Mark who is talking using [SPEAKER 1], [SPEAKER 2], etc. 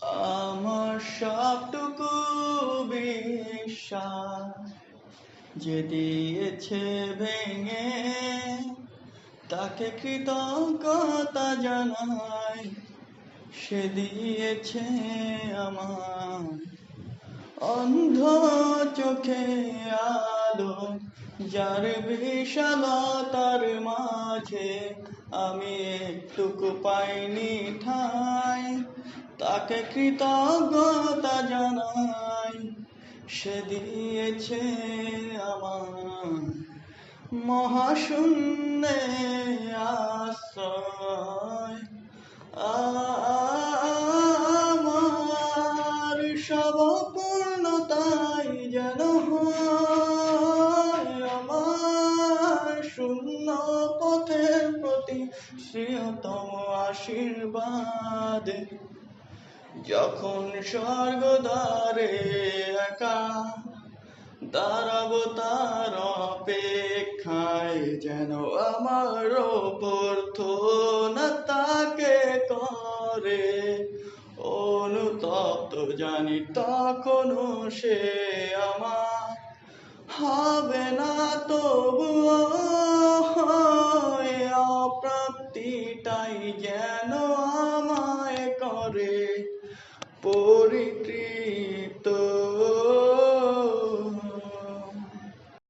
[SPEAKER 1] আমার সবটুকু বিশ্বাস যে দিয়েছে ভেঙে, তাকে কৃতজ্ঞতা জানাই। সে দিয়েছে আমার অন্ধ চোখে আলো, যার বিশালতার মাঝে আমি একটুকু পাইনি ঠাঁই। তাকে কৃতজ্ঞতা জানাই। সে দিয়েছে আমার মহাশূন্যে আশ্রয়। আমার সব পূর্ণতাই যেন হয় আমার শূন্য পথের প্রতি শ্রেয়তম আশীর্বাদ। যখন স্বর্গদ্বারে একা দাঁড়াবো তার অপেক্ষায়, যেন আমার প্রার্থনা তাকে করে অনুতপ্ত, জানি তখনও সে আমার হবে না তবুও অপ্রাপ্তিটাই যেন আমায় করে পরি